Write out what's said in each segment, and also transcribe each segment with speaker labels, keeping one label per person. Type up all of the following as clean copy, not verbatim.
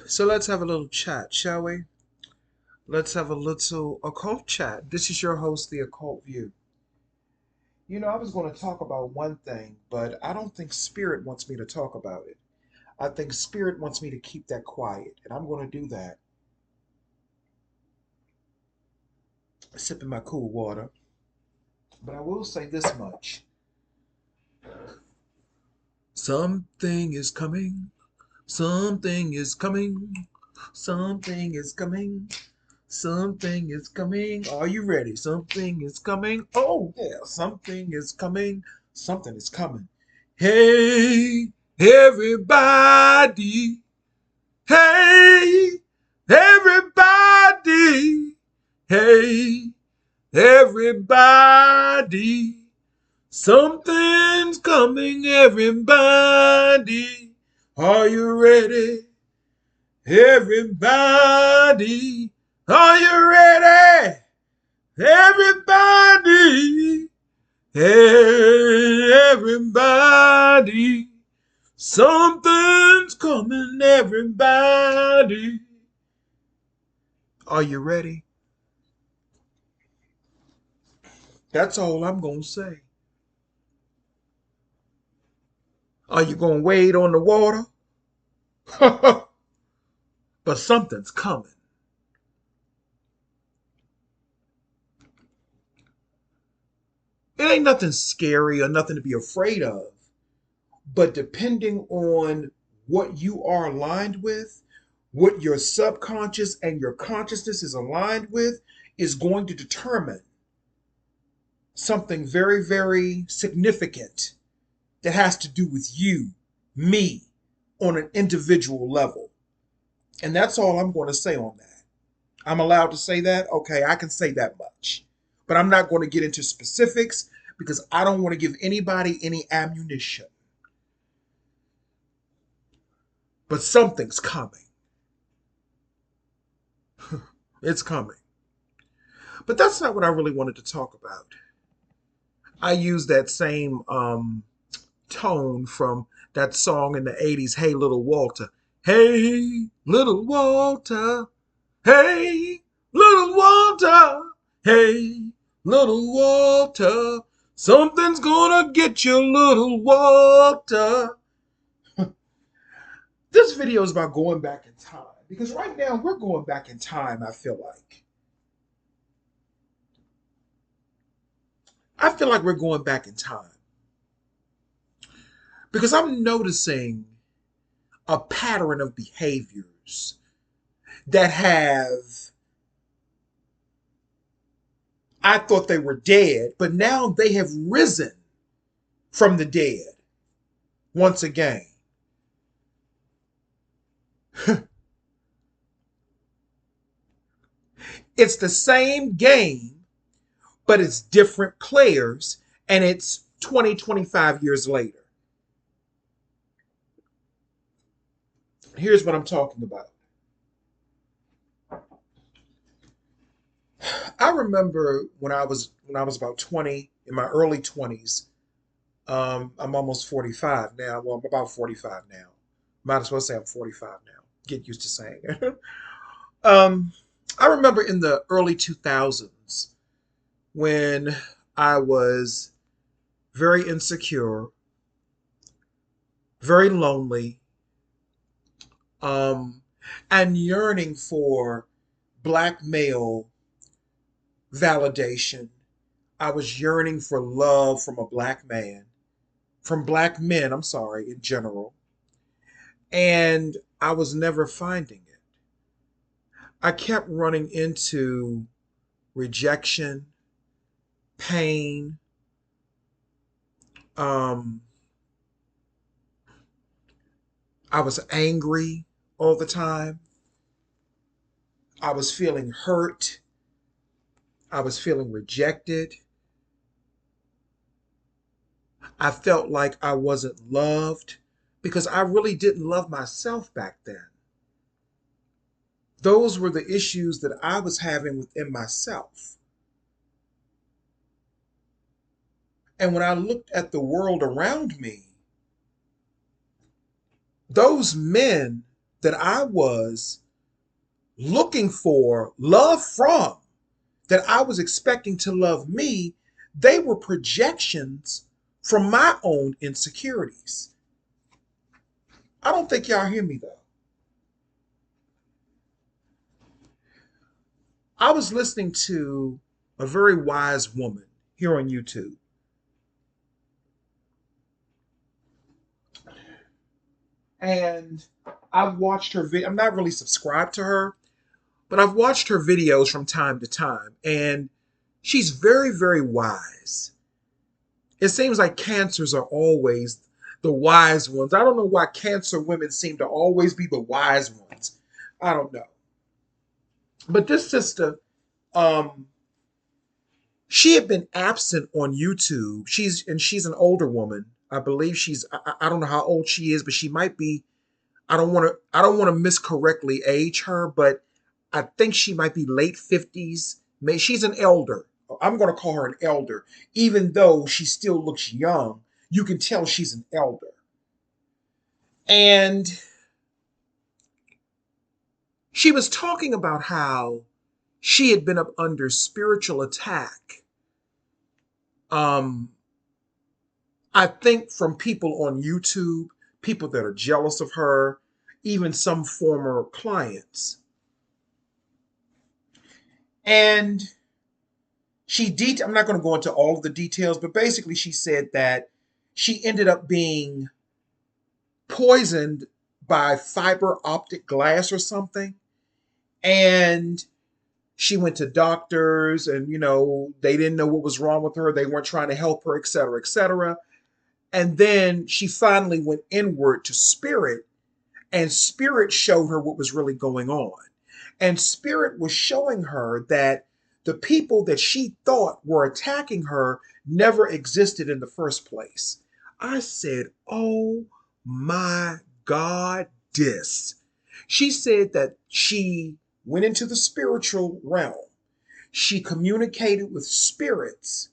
Speaker 1: So let's have a little chat, shall we? Let's have a little occult chat. This is your host, The Occult View. I was going to talk about one thing, but I don't think Spirit wants me to talk about it. I think Spirit wants me to keep that quiet, and I'm going to do that. Sipping my cool water. But I will say this much. Something is coming. Something is coming. Something is coming. Something is coming. Are you ready? Something is coming. Oh, yeah, something is coming. Something is coming. Hey, everybody. Hey, everybody. Hey, everybody. Something's coming, everybody. Are you ready? Everybody, are you ready? Everybody, hey, everybody, something's coming, everybody. Are you ready? That's all I'm going to say. Are you going to wade on the water? But something's coming. It ain't nothing scary or nothing to be afraid of. But depending on what you are aligned with, what your subconscious and your consciousness is aligned with, is going to determine something very, very significant that has to do with you, me, on an individual level. And that's all I'm going to say on that. I'm allowed to say that? Okay, I can say that much. But I'm not going to get into specifics because I don't want to give anybody any ammunition. But something's coming. It's coming. But that's not what I really wanted to talk about. I used that same tone from that song in the 80s, Hey Little Walter. Hey, little Walter. Hey, little Walter. Hey, little Walter. Something's gonna get you, little Walter. This video is about going back in time because right now we're going back in time, I feel like. We're going back in time because I'm noticing a pattern of behaviors that I thought they were dead, but now they have risen from the dead once again. It's the same game, but it's different players, and it's 20, 25 years later. Here's what I'm talking about. I remember when I was about 20, in my early 20s. I'm almost 45 now. Well, I'm about 45 now. Might as well say I'm 45 now. Get used to saying it. um, I remember in the early 2000s when I was very insecure, very lonely, um, and yearning for black male validation. I was yearning for love from a black man, from black men, I'm sorry, in general. And I was never finding it. I kept running into rejection, pain. Um, I was angry all the time. I was feeling hurt. I was feeling rejected. I felt like I wasn't loved because I really didn't love myself back then. Those were the issues that I was having within myself. And when I looked at the world around me, those men that I was looking for love from, that I was expecting to love me, they were projections from my own insecurities. I don't think y'all hear me though. I was listening to a very wise woman here on YouTube, and I've watched her video. I'm not really subscribed to her, but I've watched her videos from time to time, and she's very, very wise. It seems like cancers are always the wise ones. I don't know why cancer women seem to always be the wise ones. I don't know. But this sister, um, she had been absent on YouTube. She's an older woman. I believe I don't know how old she is, but she might be. I don't want to miscorrectly age her, but I think she might be late 50s. She's an elder. I'm going to call her an elder, even though she still looks young. You can tell she's an elder. And she was talking about how she had been up under spiritual attack. Um, I think from people on YouTube, people that are jealous of her, even some former clients. And I'm not going to go into all of the details, but basically she said that she ended up being poisoned by fiber optic glass or something. And she went to doctors and, they didn't know what was wrong with her. They weren't trying to help her, et cetera, et cetera. And then she finally went inward to spirit, and spirit showed her what was really going on. And spirit was showing her that the people that she thought were attacking her never existed in the first place. I said, oh my God, this. She said that she went into the spiritual realm. She communicated with spirits,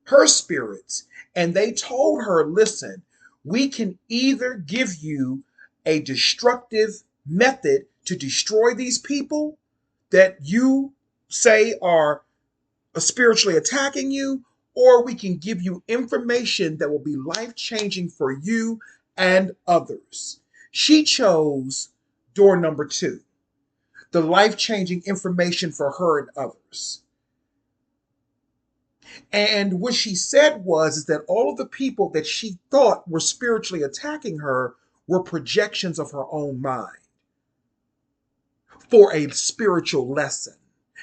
Speaker 1: her spirits, and they told her, listen, we can either give you a destructive method to destroy these people that you say are spiritually attacking you, or we can give you information that will be life changing for you and others. She chose door number two, the life changing information for her and others. And what she said was is that all of the people that she thought were spiritually attacking her were projections of her own mind for a spiritual lesson.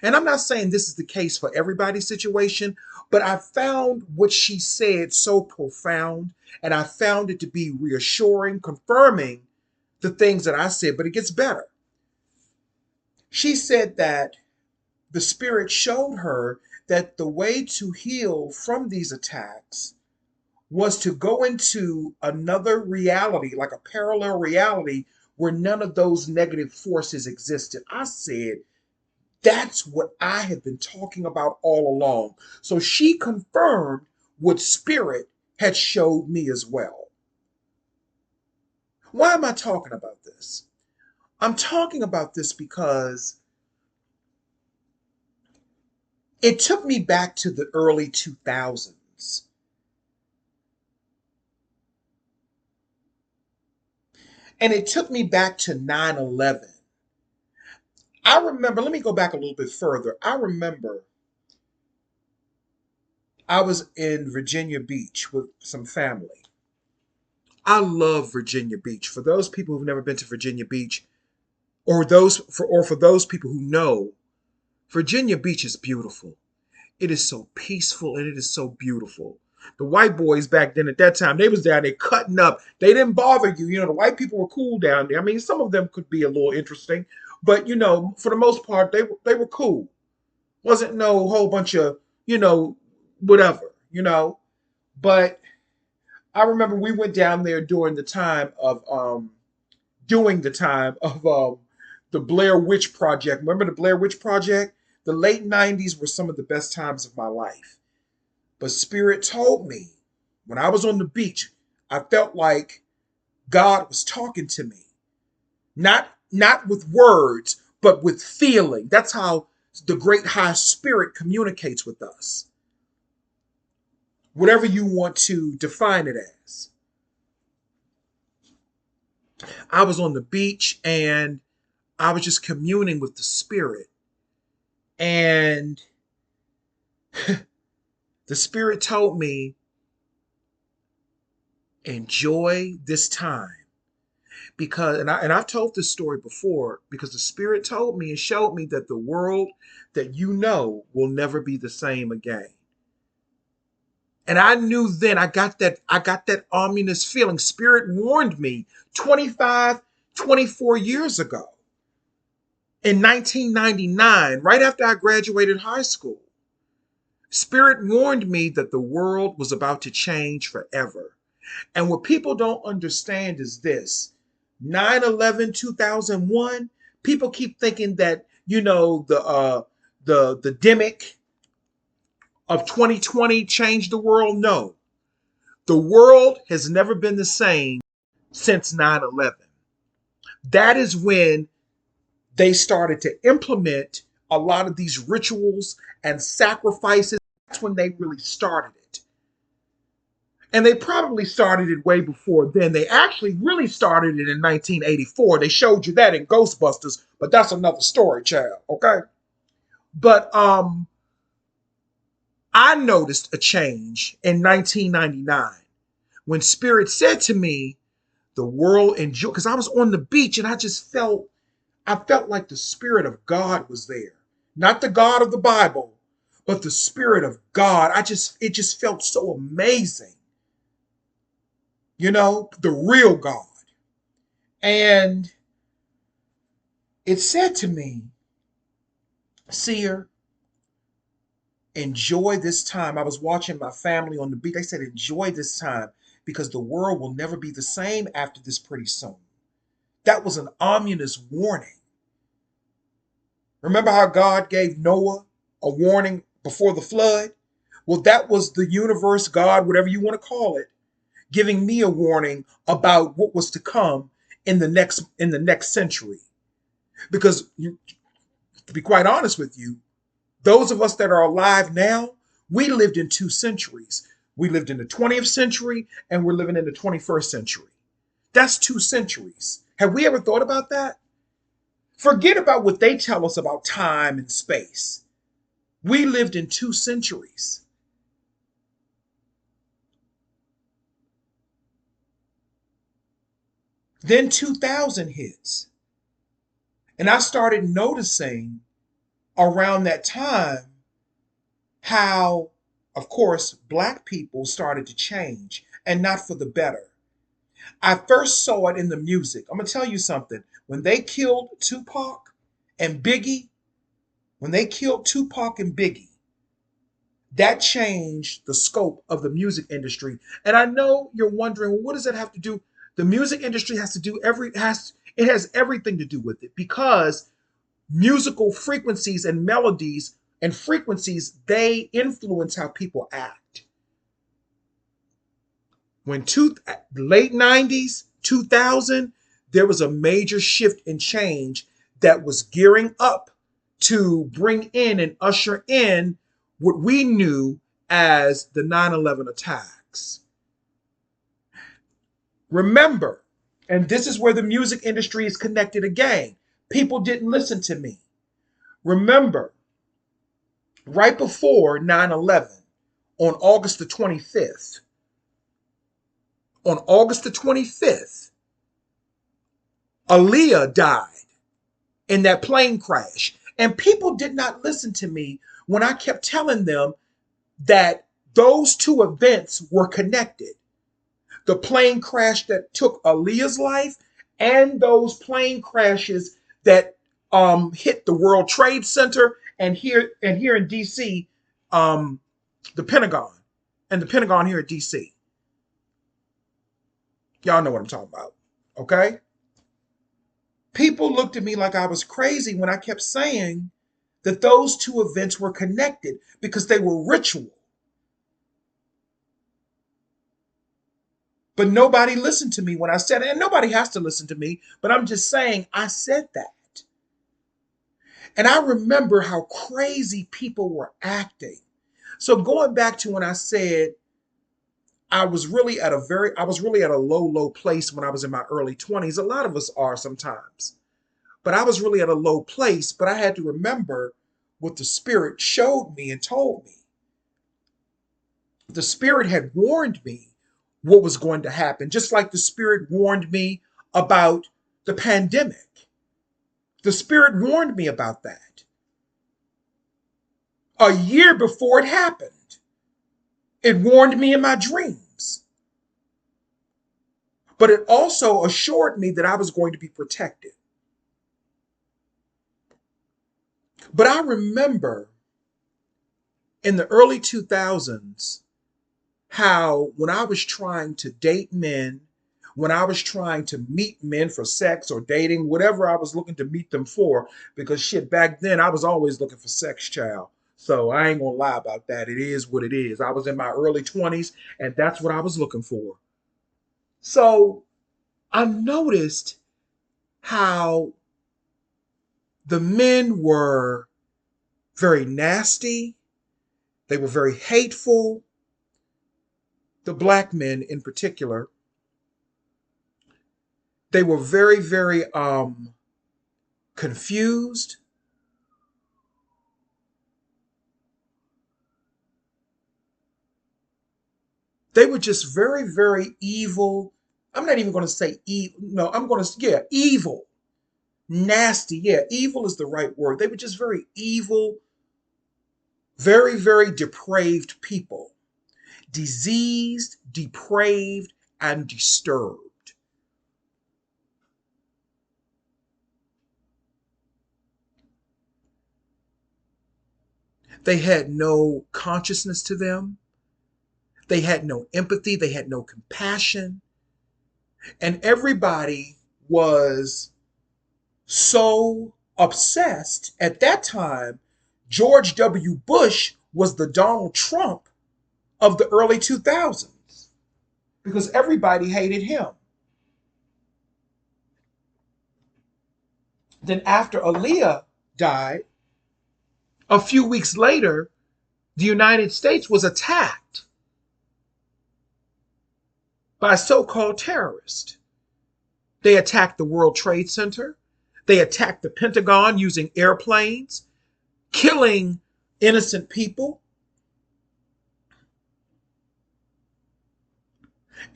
Speaker 1: And I'm not saying this is the case for everybody's situation, but I found what she said so profound, and I found it to be reassuring, confirming the things that I said, but it gets better. She said that the spirit showed her that the way to heal from these attacks was to go into another reality, like a parallel reality where none of those negative forces existed. I said, that's what I have been talking about all along. So she confirmed what spirit had showed me as well. Why am I talking about this? I'm talking about this because it took me back to the early 2000s. And it took me back to 9/11. I remember, let me go back a little bit further. I remember I was in Virginia Beach with some family. I love Virginia Beach. For those people who've never been to Virginia Beach, or for those people who know, Virginia Beach is beautiful. It is so peaceful and it is so beautiful. The white boys back then at that time, they was down there cutting up. They didn't bother you. The white people were cool down there. I mean, some of them could be a little interesting, but for the most part, they were cool. Wasn't no whole bunch of, whatever, But I remember we went down there during the time of the Blair Witch Project. Remember the Blair Witch Project? The late 90s were some of the best times of my life. But Spirit told me when I was on the beach, I felt like God was talking to me. Not with words, but with feeling. That's how the great high spirit communicates with us. Whatever you want to define it as. I was on the beach and I was just communing with the spirit. And the spirit told me, enjoy this time. Because I've told this story before, because the spirit told me and showed me that the world that you know will never be the same again. And I knew then, I got that ominous feeling. Spirit warned me 25, 24 years ago in 1999, right after I graduated high school. Spirit warned me that the world was about to change forever. And what people don't understand is this: 9/11, 2001, people keep thinking that, the demic of 2020 changed the world. No. The world has never been the same since 9/11. That is when they started to implement a lot of these rituals and sacrifices. That's when they really started it. And they probably started it way before then. They actually really started it in 1984. They showed you that in Ghostbusters, but that's another story, child. Okay. But I noticed a change in 1999 when Spirit said to me, the world enjoy, because I was on the beach and I felt like the Spirit of God was there. Not the God of the Bible, but the Spirit of God. It just felt so amazing. The real God. And it said to me, Seer, enjoy this time. I was watching my family on the beach. They said, enjoy this time because the world will never be the same after this pretty soon. That was an ominous warning. Remember how God gave Noah a warning before the flood? Well, that was the universe, God, whatever you want to call it, giving me a warning about what was to come in the next century. Because to be quite honest with you, those of us that are alive now, we lived in two centuries. We lived in the 20th century and we're living in the 21st century. That's 2 centuries. Have we ever thought about that? Forget about what they tell us about time and space. We lived in 2 centuries. Then 2000 hits. And I started noticing around that time how, of course, Black people started to change and not for the better. I first saw it in the music. I'm going to tell you something. When they killed Tupac and Biggie, when they killed Tupac and Biggie, that changed the scope of the music industry. And I know you're wondering, well, what does that have to do? The music industry has everything to do with it because musical frequencies and melodies and frequencies, they influence how people act. When late 90s, 2000, there was a major shift and change that was gearing up to bring in and usher in what we knew as the 9/11 attacks. Remember, and this is where the music industry is connected again. People didn't listen to me. Remember, right before 9/11, on August the 25th, on August the 25th, Aaliyah died in that plane crash. And people did not listen to me when I kept telling them that those two events were connected. The plane crash that took Aaliyah's life and those plane crashes that hit the World Trade Center and here in DC, the Pentagon and the Pentagon here at DC. Y'all know what I'm talking about, okay? People looked at me like I was crazy when I kept saying that those two events were connected because they were ritual. But nobody listened to me when I said it, and nobody has to listen to me, but I'm just saying I said that. And I remember how crazy people were acting. So going back to when I said I was really at a low place when I was in my early 20s. A lot of us are sometimes. But I was really at a low place, but I had to remember what the Spirit showed me and told me. The Spirit had warned me what was going to happen, just like the Spirit warned me about the pandemic. The Spirit warned me about that a year before it happened. It warned me in my dreams. But it also assured me that I was going to be protected. But I remember in the early 2000s how when I was trying to date men, when I was trying to meet men for sex or dating, whatever I was looking to meet them for, because shit, back then I was always looking for sex, child. So I ain't gonna lie about that. It is what it is. I was in my early 20s and that's what I was looking for. So I noticed how the men were very nasty, they were very hateful, the black men in particular. They were very confused. They were just very evil. I'm not even going to say evil. No, I'm going to, yeah, evil, nasty. Yeah, evil is the right word. They were just very evil, very depraved people, diseased, depraved, and disturbed. They had no consciousness to them. They had no empathy. They had no compassion. And everybody was so obsessed. At that time, George W. Bush was the Donald Trump of the early 2000s because everybody hated him. Then, after Aaliyah died, a few weeks later, the United States was attacked by so called terrorists. They attacked the World Trade Center. They attacked the Pentagon using airplanes, killing innocent people.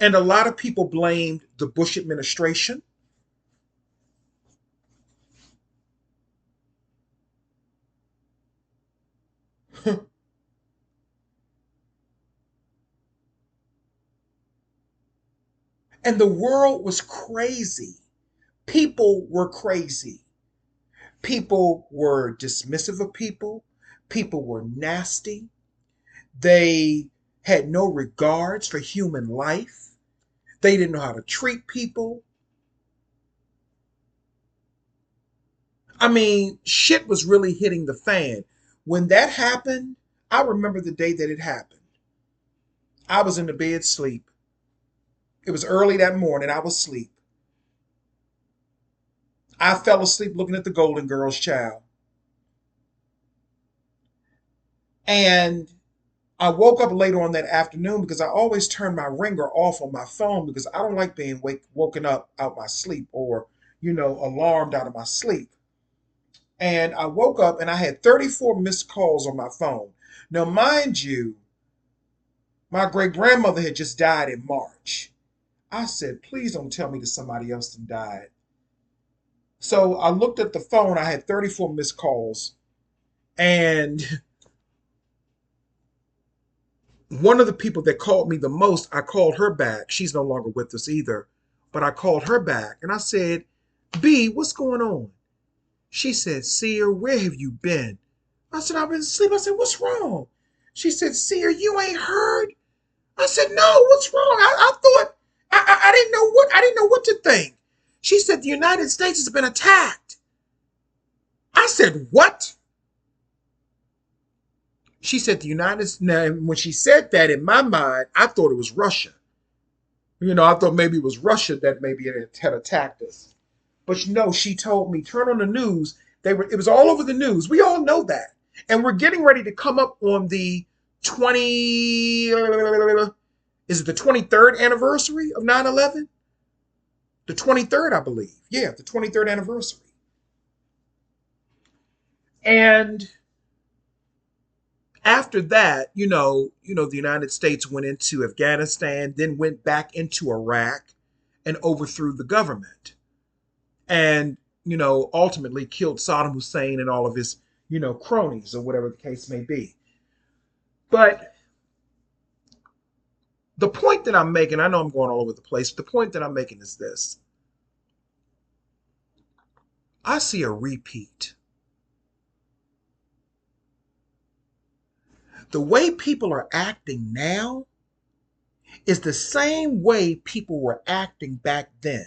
Speaker 1: And a lot of people blamed the Bush administration. And the world was crazy. People were crazy. People were dismissive of people. People were nasty. They had no regards for human life. They didn't know how to treat people. I mean, shit was really hitting the fan. When that happened, I remember the day that it happened. I was in the bed asleep. It was early that morning. I was asleep. I fell asleep looking at the Golden Girls, child. And I woke up later on that afternoon because I always turn my ringer off on my phone because I don't like being woken up out my sleep or, alarmed out of my sleep. And I woke up and I had 34 missed calls on my phone. Now, mind you, my great grandmother had just died in March. I said, please don't tell me that somebody else done died. So I looked at the phone. I had 34 missed calls. And one of the people that called me the most, I called her back. She's no longer with us either. But I called her back and I said, B, what's going on? She said, Seer, where have you been? I said, I've been asleep. I said, what's wrong? She said, Seer, you ain't heard? I said, no, what's wrong? I thought I didn't know what to think. She said, the United States has been attacked. I said, what? She said the United States. Now, when she said that, in my mind, I thought it was Russia. I thought maybe it was Russia that maybe had attacked us. But she told me, turn on the news. It was all over the news. We all know that. And we're getting ready to come up on the 20, is it the 23rd anniversary of 9/11? The 23rd, I believe. Yeah, the 23rd anniversary. And after that, the United States went into Afghanistan, then went back into Iraq and overthrew the government. And, ultimately killed Saddam Hussein and all of his, cronies or whatever the case may be. But the point that I'm making, I know I'm going all over the place, but the point that I'm making is this. I see a repeat. The way people are acting now is the same way people were acting back then.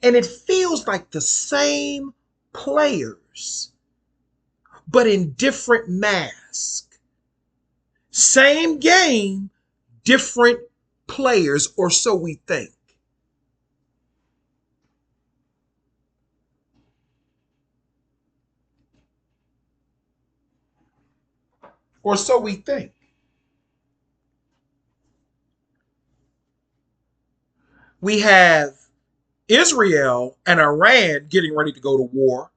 Speaker 1: And it feels like the same players, but in different masks. Same game, different players, or so we think. Or so we think. We have Israel and Iran getting ready to go to war.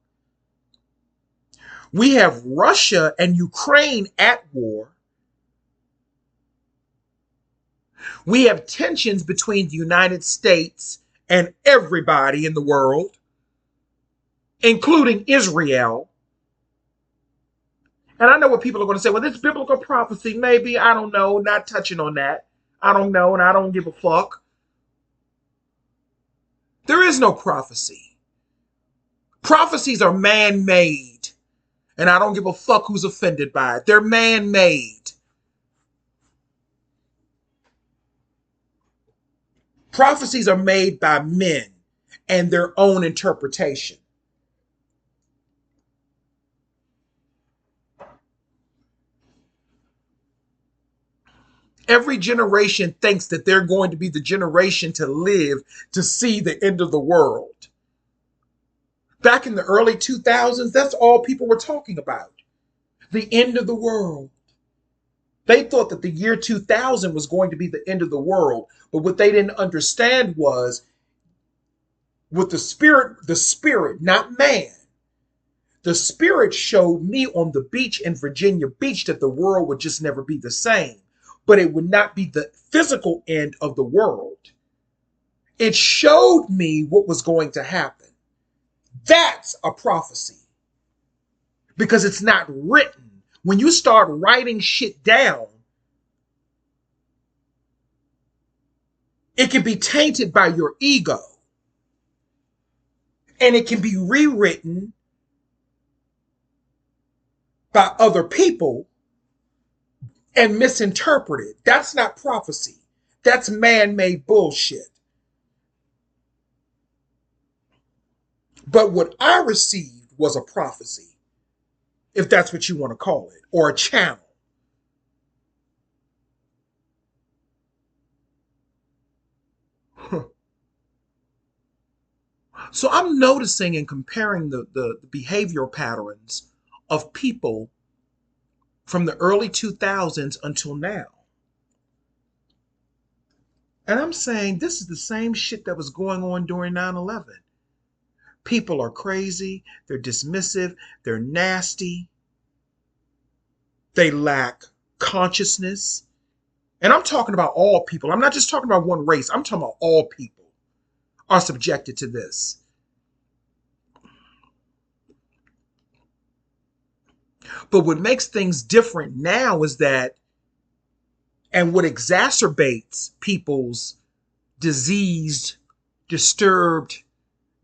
Speaker 1: We have Russia and Ukraine at war. We have tensions between the United States and everybody in the world, including Israel. And I know what people are going to say, well, this biblical prophecy, maybe, I don't know, not touching on that. I don't know, and I don't give a fuck. There is no prophecy. Prophecies are man-made, and I don't give a fuck who's offended by it. They're man-made. Prophecies are made by men and their own interpretation. Every generation thinks that they're going to be the generation to live to see the end of the world. Back in the early 2000s, that's all people were talking about. The end of the world. They thought that the year 2000 was going to be the end of the world. But what they didn't understand was with the spirit, not man. The spirit showed me on the beach in Virginia Beach that the world would just never be the same. But it would not be the physical end of the world. It showed me what was going to happen. That's a prophecy. Because it's not written. When you start writing shit down, it can be tainted by your ego. And it can be rewritten by other people and misinterpreted. That's not prophecy. That's man-made bullshit. But what I received was a prophecy, if that's what you want to call it, or a channel. So I'm noticing and comparing the behavioral patterns of people from the early 2000s until now. And I'm saying this is the same shit that was going on during 9/11. People are crazy, they're dismissive, they're nasty, they lack consciousness. And I'm talking about all people. I'm not just talking about one race. I'm talking about all people are subjected to this. But what makes things different now is that, and what exacerbates people's diseased, disturbed,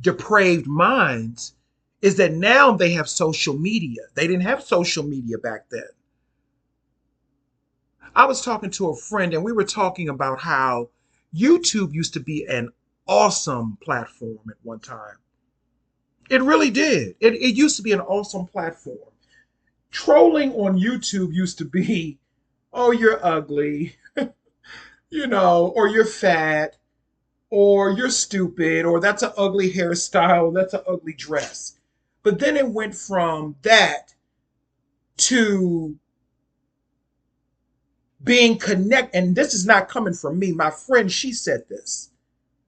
Speaker 1: depraved minds is that now they have social media. They didn't have social media back then. I was talking to a friend and we were talking about how YouTube used to be an awesome platform at one time. It really did. It used to be an awesome platform. Trolling on YouTube used to be, oh, you're ugly. or you're fat, or you're stupid, or that's an ugly hairstyle, that's an ugly dress. But then it went from that to being connected. And this is not coming from me. My friend, she said this.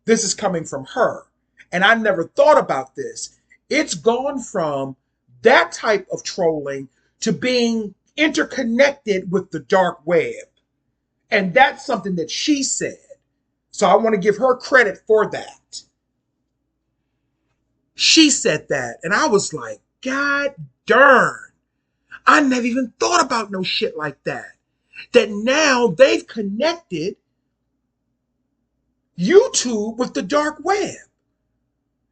Speaker 1: This is coming from her. And I never thought about this. It's gone from that type of trolling to being interconnected with the dark web. And that's something that she said. So I want to give her credit for that. She said that. And I was like, God darn. I never even thought about no shit like that. That now they've connected YouTube with the dark web.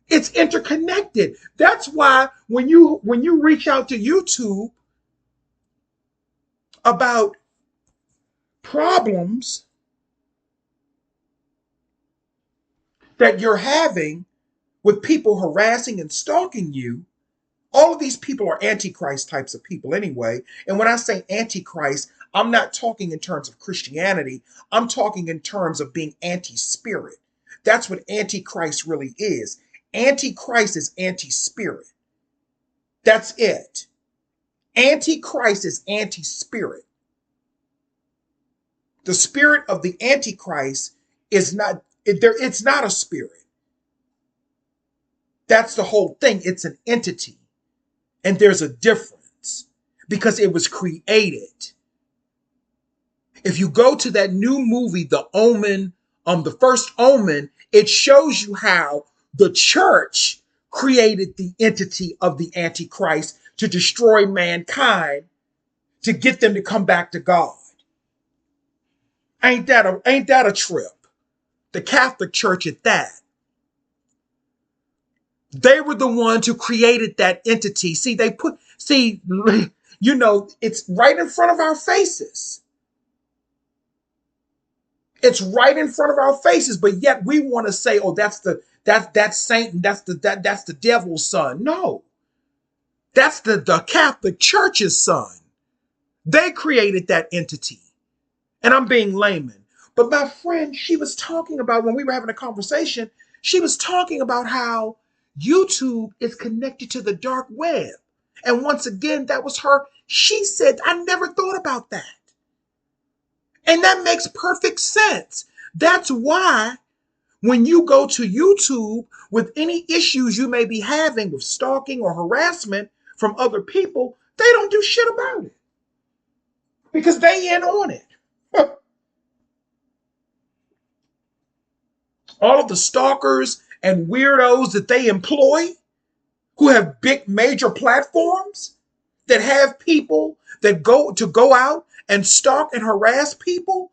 Speaker 1: It's interconnected. That's why when you reach out to YouTube about problems that you're having with people harassing and stalking you, all of these people are antichrist types of people anyway. And when I say antichrist, I'm not talking in terms of Christianity. I'm talking in terms of being anti-spirit. That's what antichrist really is. Antichrist is anti-spirit. That's it. Antichrist is anti-spirit. The spirit of the antichrist is not it's not a spirit. That's the whole thing. It's an entity. And there's a difference because it was created. If you go to that new movie, The Omen, the first Omen, it shows you how the church created the entity of the Antichrist to destroy mankind, to get them to come back to God. Ain't that a trip? The Catholic Church at that. They were the ones who created that entity. It's right in front of our faces. It's right in front of our faces, but yet we want to say, "Oh, that's Satan, that's the devil's son." No, that's the Catholic Church's son. They created that entity, and I'm being layman. But my friend, she was talking about when we were having a conversation. She was talking about how YouTube is connected to the dark web, and once again, that was her. She said, "I never thought about that." And that makes perfect sense. That's why when you go to YouTube with any issues you may be having with stalking or harassment from other people, they don't do shit about it because they in on it. All of the stalkers and weirdos that they employ who have big major platforms that have people that go out and stalk and harass people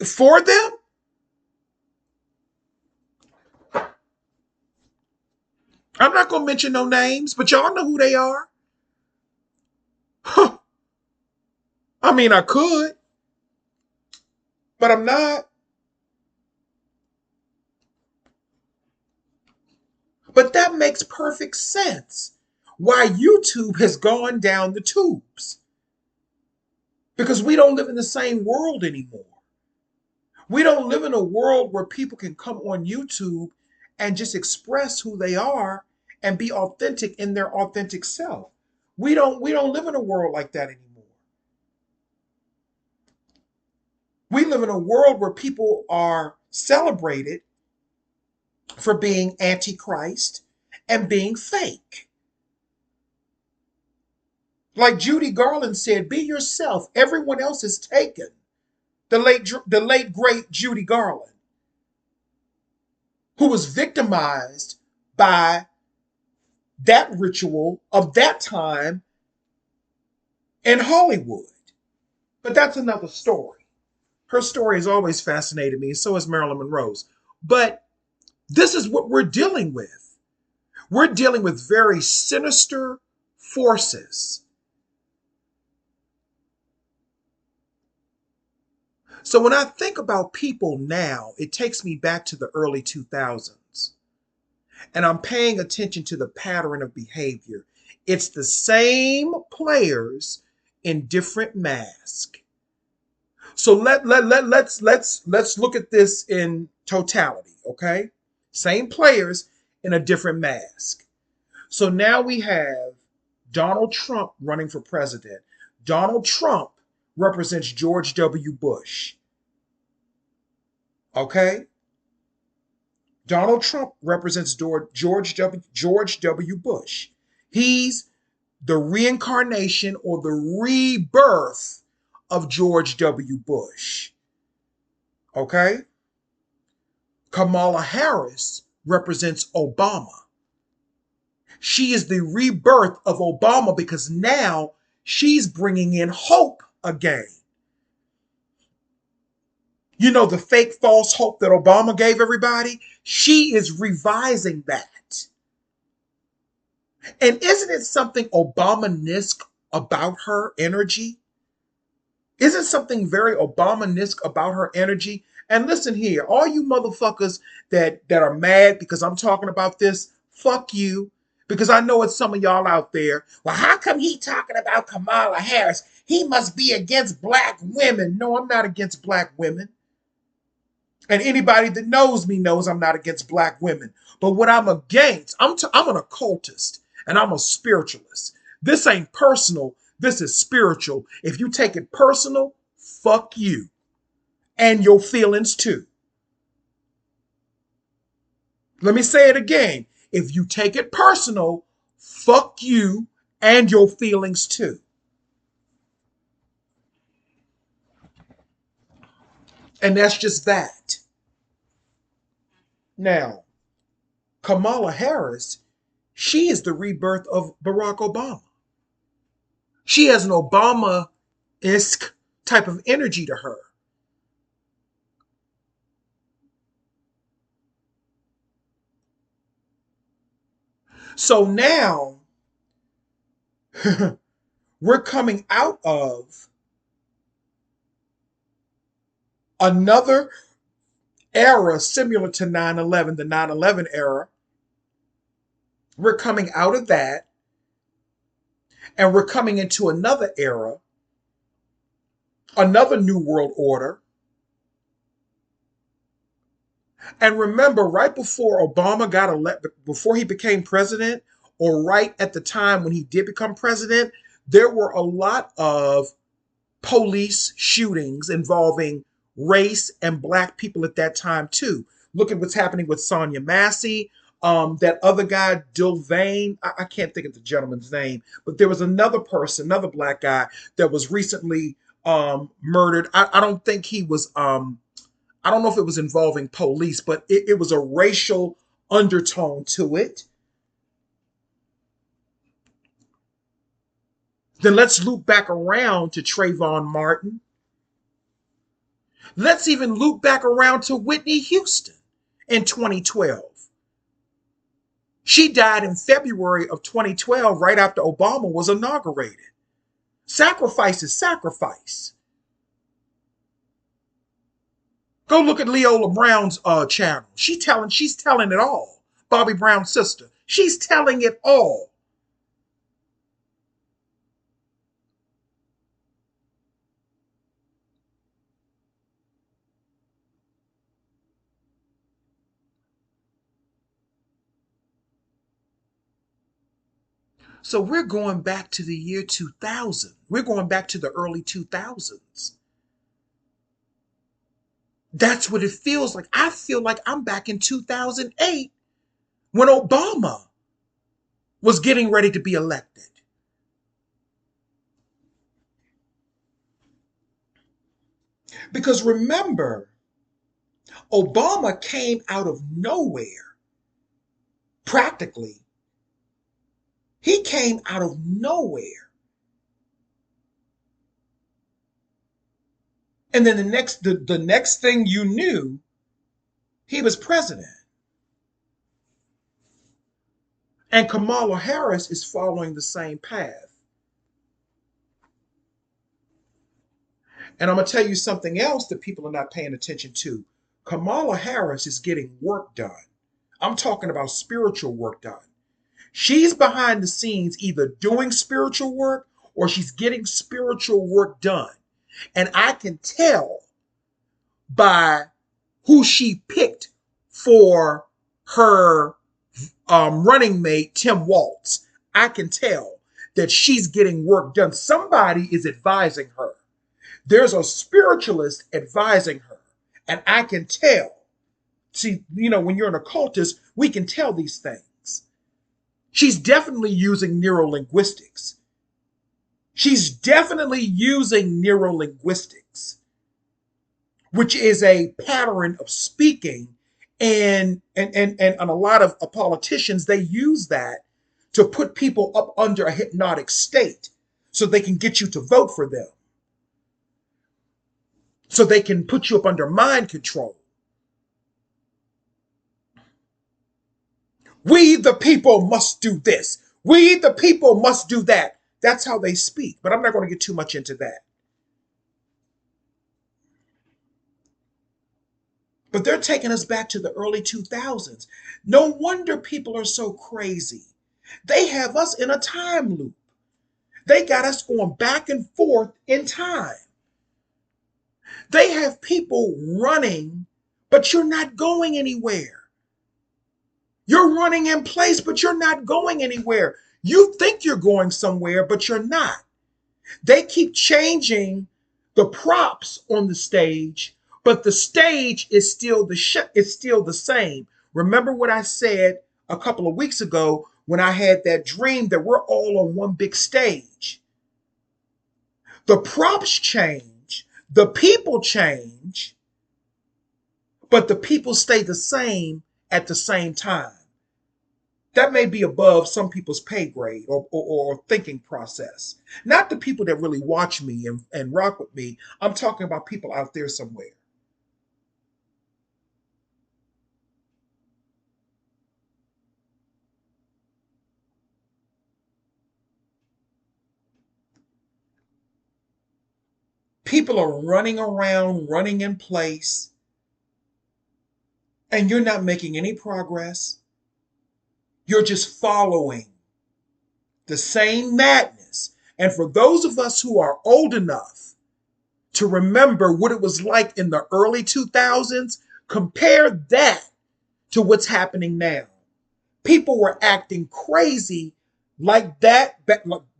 Speaker 1: for them. I'm not going to mention no names, but y'all know who they are. Huh. I mean, I could, but I'm not. But that makes perfect sense why YouTube has gone down the tubes. Because we don't live in the same world anymore. We don't live in a world where people can come on YouTube and just express who they are and be authentic in their authentic self. We don't live in a world like that anymore. We live in a world where people are celebrated for being antichrist and being fake. Like Judy Garland said, be yourself. Everyone else is taken. The late great Judy Garland, who was victimized by that ritual of that time in Hollywood. But that's another story. Her story has always fascinated me, and so has Marilyn Monroe's. But this is what we're dealing with. We're dealing with very sinister forces. So when I think about people now, it takes me back to the early 2000s. And I'm paying attention to the pattern of behavior. It's the same players in different masks. So let's look at this in totality, okay? Same players in a different mask. So now we have Donald Trump running for president. Donald Trump represents George W. Bush. Okay? Donald Trump represents George W. Bush. He's the reincarnation or the rebirth of George W. Bush. Okay? Kamala Harris represents Obama. She is the rebirth of Obama because now she's bringing in hope again. You know, the fake false hope that Obama gave everybody? She is revising that. And isn't it something Obama-esque about her energy? Isn't something very Obama-esque about her energy? And listen here, all you motherfuckers that are mad because I'm talking about this, fuck you. Because I know it's some of y'all out there. Well, how come he talking about Kamala Harris? He must be against black women. No, I'm not against black women. And anybody that knows me knows I'm not against black women. But what I'm against, I'm an occultist and I'm a spiritualist. This ain't personal. This is spiritual. If you take it personal, fuck you. And your feelings too. Let me say it again. If you take it personal, fuck you and your feelings too. And that's just that. Now, Kamala Harris, she is the rebirth of Barack Obama. She has an Obama-esque type of energy to her. So now we're coming out of another era similar to 9/11, the 9/11 era. We're coming out of that and we're coming into another era, another new world order. And remember, right before Obama got elected, before he became president, or right at the time when he did become president, there were a lot of police shootings involving race and black people at that time too. Look at what's happening with Sonia Massey. That other guy, Dylvane, I can't think of the gentleman's name, but there was another person, another black guy that was recently murdered. I don't think he was, I don't know if it was involving police, but it was a racial undertone to it. Then let's loop back around to Trayvon Martin. Let's even loop back around to Whitney Houston in 2012. She died in February of 2012, right after Obama was inaugurated. Sacrifice is sacrifice. Go look at Leola Brown's channel. She's telling it all. Bobby Brown's sister. She's telling it all. So we're going back to the year 2000. We're going back to the early 2000s. That's what it feels like. I feel like I'm back in 2008 when Obama was getting ready to be elected. Because remember, Obama came out of nowhere, practically. He came out of nowhere. And then the next thing you knew, he was president. And Kamala Harris is following the same path. And I'm going to tell you something else that people are not paying attention to. Kamala Harris is getting work done. I'm talking about spiritual work done. She's behind the scenes either doing spiritual work or she's getting spiritual work done. And I can tell by who she picked for her running mate, Tim Waltz. I can tell that she's getting work done. Somebody is advising her. There's a spiritualist advising her. And I can tell. See, when you're an occultist, we can tell these things. She's definitely using neurolinguistics. She's definitely using neurolinguistics, which is a pattern of speaking. And a lot of politicians, they use that to put people up under a hypnotic state so they can get you to vote for them. So they can put you up under mind control. We, the people, must do this. We, the people, must do that. That's how they speak. But I'm not going to get too much into that. But they're taking us back to the early 2000s. No wonder people are so crazy. They have us in a time loop. They got us going back and forth in time. They have people running, but you're not going anywhere. You're running in place, but you're not going anywhere. You think you're going somewhere, but you're not. They keep changing the props on the stage, but the stage is still the same. Remember what I said a couple of weeks ago when I had that dream that we're all on one big stage. The props change, the people change, but the people stay the same at the same time. That may be above some people's pay grade or thinking process. Not the people that really watch me and rock with me. I'm talking about people out there somewhere. People are running around, running in place, and you're not making any progress. You're just following the same madness. And for those of us who are old enough to remember what it was like in the early 2000s, compare that to what's happening now. People were acting crazy like that.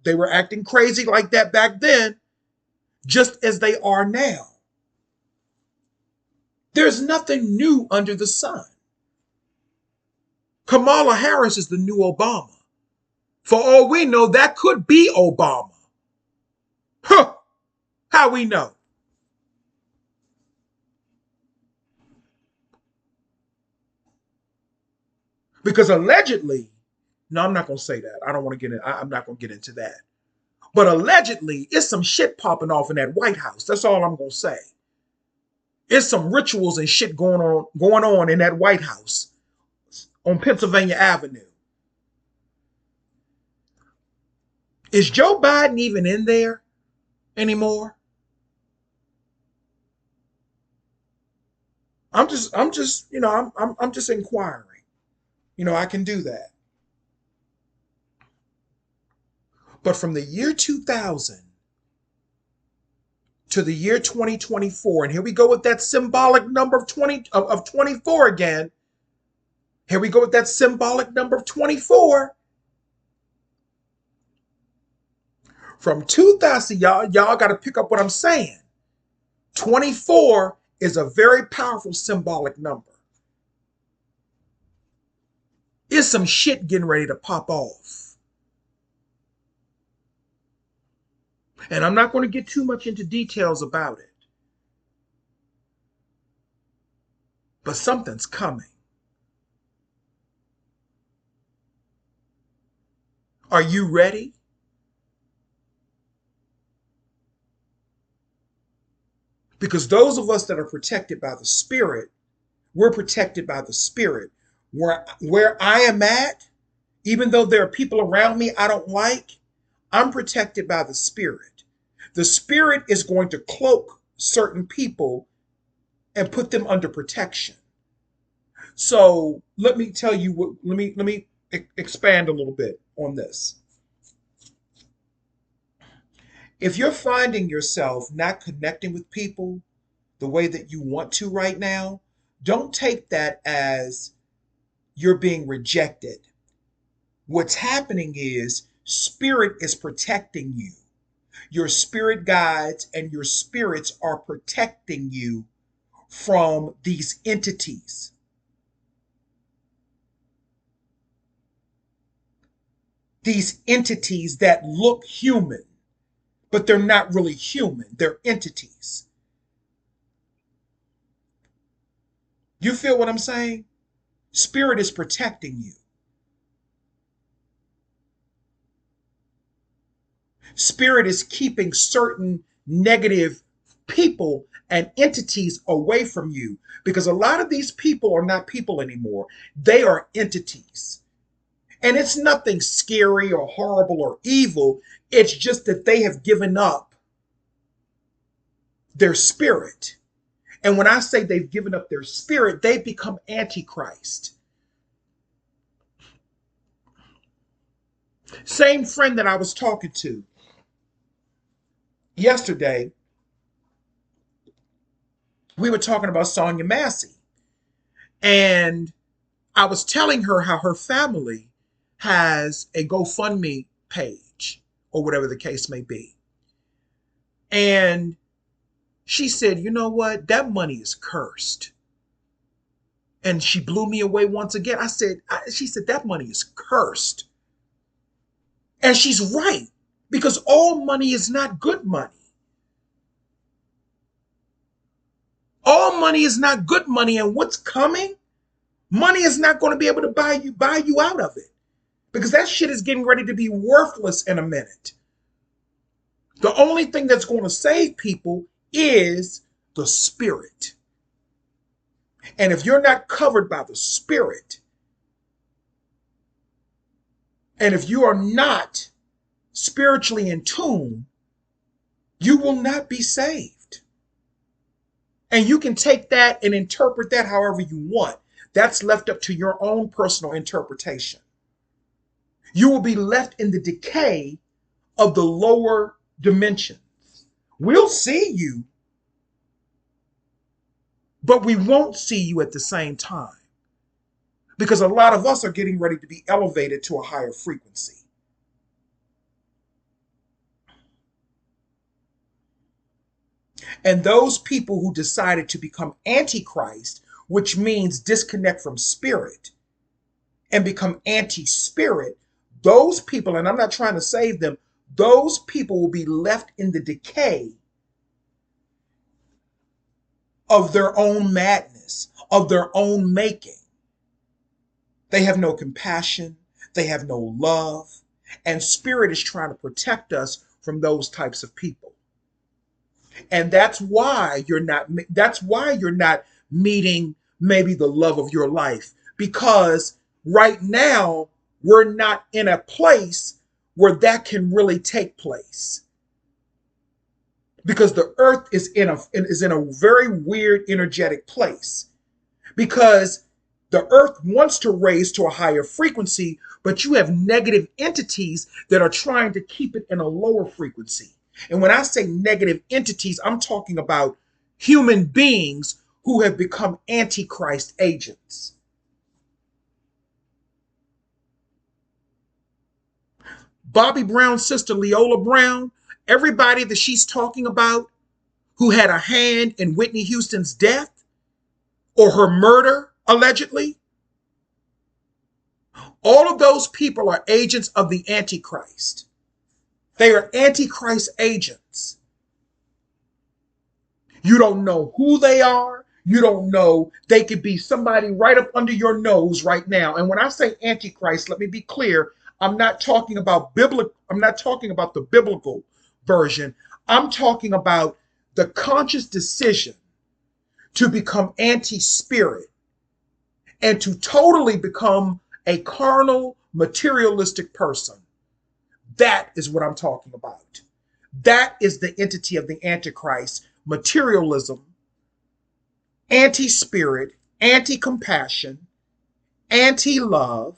Speaker 1: They were acting crazy like that back then, just as they are now. There's nothing new under the sun. Kamala Harris is the new Obama. For all we know, that could be Obama. Huh. How we know? Because allegedly, no, I'm not going to say that. I don't want to get in. I'm not going to get into that. But allegedly, it's some shit popping off in that White House. That's all I'm going to say. It's some rituals and shit going on in that White House on Pennsylvania Avenue. Is Joe Biden even in there anymore? I'm just inquiring. I can do that. But from the year 2000 to the year 2024, and here we go with that symbolic number of 24 again. Here we go with that symbolic number of 24. From 2000, y'all got to pick up what I'm saying. 24 is a very powerful symbolic number. Is some shit getting ready to pop off. And I'm not going to get too much into details about it. But something's coming. Are you ready? Because those of us that are protected by the Spirit, we're protected by the Spirit. Where I am at, even though there are people around me I don't like, I'm protected by the Spirit. The Spirit is going to cloak certain people and put them under protection. So let me tell you what, let me expand a little bit on this. If you're finding yourself not connecting with people the way that you want to right now, don't take that as you're being rejected. What's happening is spirit is protecting you. Your spirit guides and your spirits are protecting you from these entities. These entities that look human, but they're not really human. They're entities. You feel what I'm saying? Spirit is protecting you. Spirit is keeping certain negative people and entities away from you because a lot of these people are not people anymore. They are entities. And it's nothing scary or horrible or evil. It's just that they have given up their spirit. And when I say they've given up their spirit, they've become antichrist. Same friend that I was talking to yesterday, we were talking about Sonia Massey. And I was telling her how her family has a GoFundMe page or whatever the case may be. And she said, you know what? That money is cursed. And she blew me away once again. She said, that money is cursed. And she's right, because all money is not good money. All money is not good money. And what's coming? Money is not going to be able to buy you out of it, because that shit is getting ready to be worthless in a minute. The only thing that's going to save people is the spirit. And if you're not covered by the spirit, and if you are not spiritually in tune, you will not be saved. And you can take that and interpret that however you want. That's left up to your own personal interpretation. You will be left in the decay of the lower dimensions. We'll see you, but we won't see you at the same time, because a lot of us are getting ready to be elevated to a higher frequency. And those people who decided to become antichrist, which means disconnect from spirit and become anti-spirit, those people, and I'm not trying to save them, those people will be left in the decay of their own madness, of their own making. They have no compassion, they have no love, and spirit is trying to protect us from those types of people. And that's why you're not meeting maybe the love of your life, because right now we're not in a place where that can really take place, because the earth is in a very weird energetic place, because the earth wants to raise to a higher frequency, but you have negative entities that are trying to keep it in a lower frequency. And when I say negative entities, I'm talking about human beings who have become antichrist agents. Bobby Brown's sister, Leola Brown, everybody that she's talking about who had a hand in Whitney Houston's death or her murder, allegedly, all of those people are agents of the Antichrist. They are Antichrist agents. You don't know who they are. You don't know. They could be somebody right up under your nose right now. And when I say Antichrist, let me be clear. I'm not talking about the biblical version. I'm talking about the conscious decision to become anti-spirit and to totally become a carnal, materialistic person. That is what I'm talking about. That is the entity of the Antichrist: materialism, anti-spirit, anti-compassion, anti-love,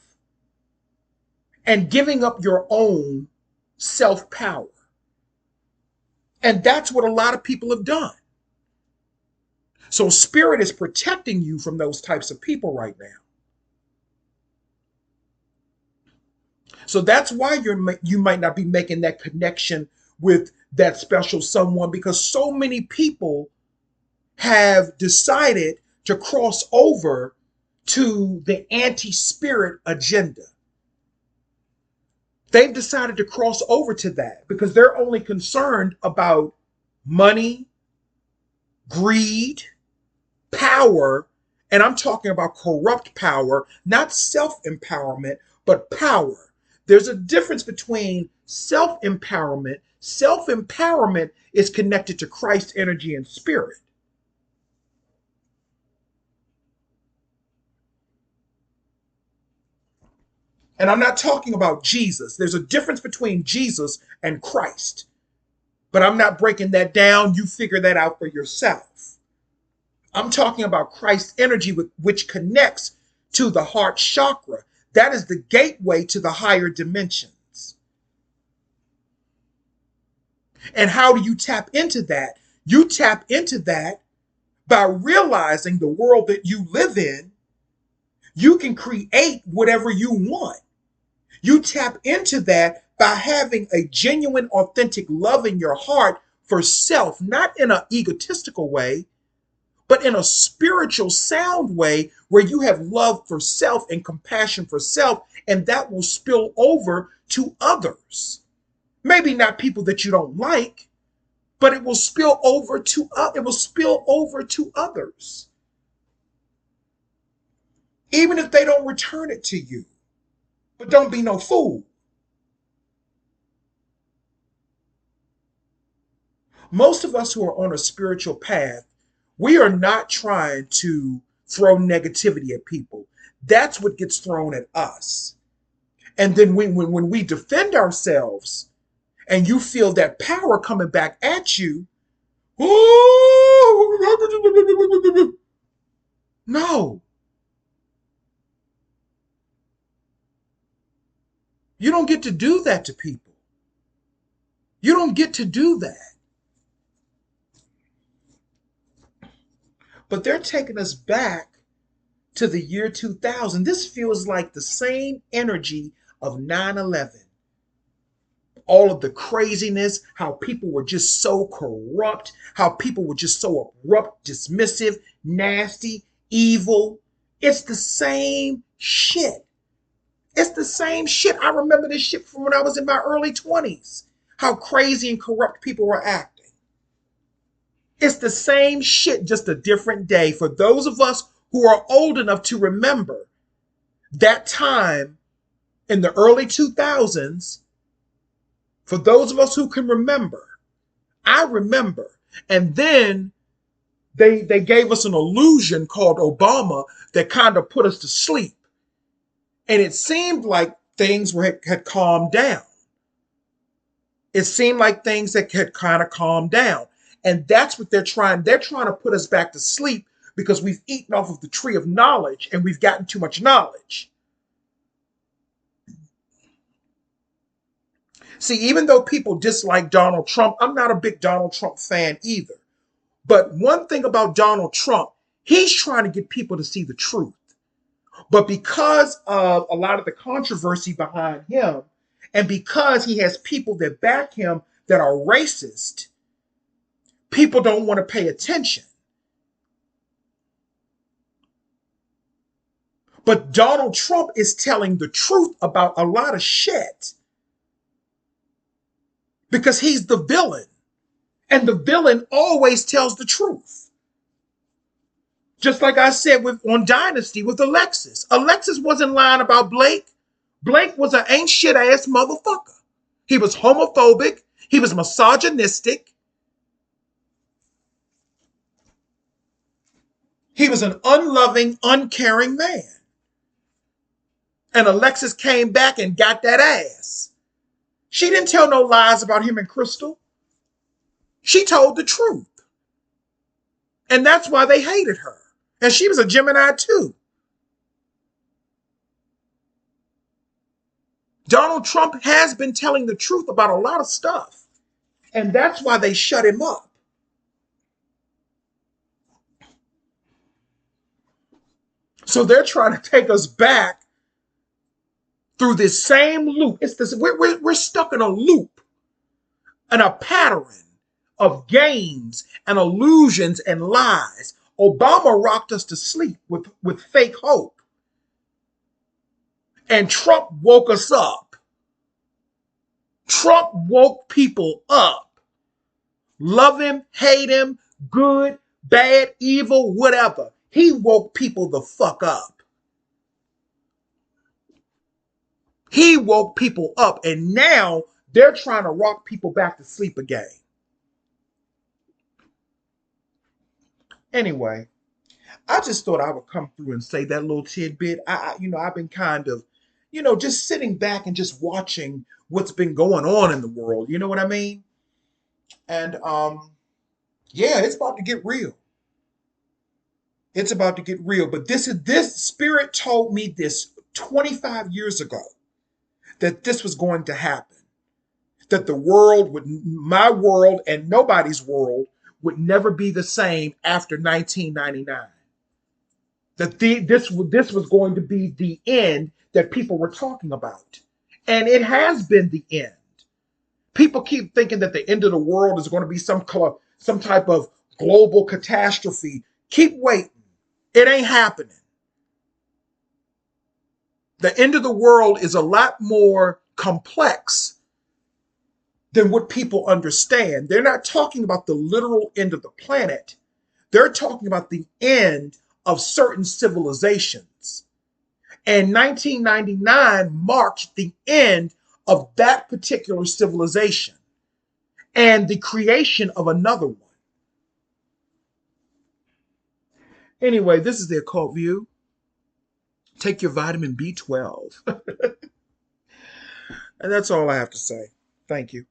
Speaker 1: and giving up your own self-power. And that's what a lot of people have done. So spirit is protecting you from those types of people right now. So that's why you might not be making that connection with that special someone, because so many people have decided to cross over to the anti-spirit agenda. They've decided to cross over to that because they're only concerned about money, greed, power, and I'm talking about corrupt power, not self-empowerment, but power. There's a difference between self-empowerment. Self-empowerment is connected to Christ's energy and spirit. And I'm not talking about Jesus. There's a difference between Jesus and Christ. But I'm not breaking that down. You figure that out for yourself. I'm talking about Christ's energy, which connects to the heart chakra. That is the gateway to the higher dimensions. And how do you tap into that? You tap into that by realizing the world that you live in. You can create whatever you want. You tap into that by having a genuine, authentic love in your heart for self, not in an egotistical way, but in a spiritual, sound way where you have love for self and compassion for self, and that will spill over to others. Maybe not people that you don't like, but it will spill over to others, even if they don't return it to you. But don't be no fool. Most of us who are on a spiritual path, we are not trying to throw negativity at people. That's what gets thrown at us. And then when we defend ourselves and you feel that power coming back at you, no, you don't get to do that to people. You don't get to do that. But they're taking us back to the year 2000. This feels like the same energy of 9/11. All of the craziness, how people were just so corrupt, how people were just so abrupt, dismissive, nasty, evil. It's the same shit. It's the same shit. I remember this shit from when I was in my early 20s. How crazy and corrupt people were acting. It's the same shit, just a different day. For those of us who are old enough to remember that time in the early 2000s, for those of us who can remember, I remember. And then they gave us an illusion called Obama that kind of put us to sleep. And it seemed like things had calmed down. It seemed like things that had kind of calmed down. And that's what they're trying. They're trying to put us back to sleep because we've eaten off of the tree of knowledge and we've gotten too much knowledge. See, even though people dislike Donald Trump, I'm not a big Donald Trump fan either. But one thing about Donald Trump, he's trying to get people to see the truth. But because of a lot of the controversy behind him, and because he has people that back him that are racist, people don't want to pay attention. But Donald Trump is telling the truth about a lot of shit because he's the villain. And the villain always tells the truth. Just like I said on Dynasty with Alexis. Alexis wasn't lying about Blake. Blake was an ain't shit ass motherfucker. He was homophobic. He was misogynistic. He was an unloving, uncaring man. And Alexis came back and got that ass. She didn't tell no lies about him and Crystal. She told the truth. And that's why they hated her. And she was a Gemini too. Donald Trump has been telling the truth about a lot of stuff. And that's why they shut him up. So they're trying to take us back through this same loop. It's this we're stuck in a loop and a pattern of games and illusions and lies. Obama rocked us to sleep with fake hope. And Trump woke us up. Trump woke people up. Love him, hate him, good, bad, evil, whatever. He woke people the fuck up. He woke people up, and now they're trying to rock people back to sleep again. Anyway, I just thought I would come through and say that little tidbit. I've been kind of, just sitting back and just watching what's been going on in the world. You know what I mean? And yeah, it's about to get real. It's about to get real. But this spirit told me this 25 years ago that this was going to happen. That the world would, my world and nobody's world would never be the same after 1999. That this was going to be the end that people were talking about. And it has been the end. People keep thinking that the end of the world is going to be some type of global catastrophe. Keep waiting. It ain't happening. The end of the world is a lot more complex than what people understand. They're not talking about the literal end of the planet. They're talking about the end of certain civilizations. And 1999 marked the end of that particular civilization and the creation of another one. Anyway, this is the Occult View. Take your vitamin B12. And that's all I have to say. Thank you.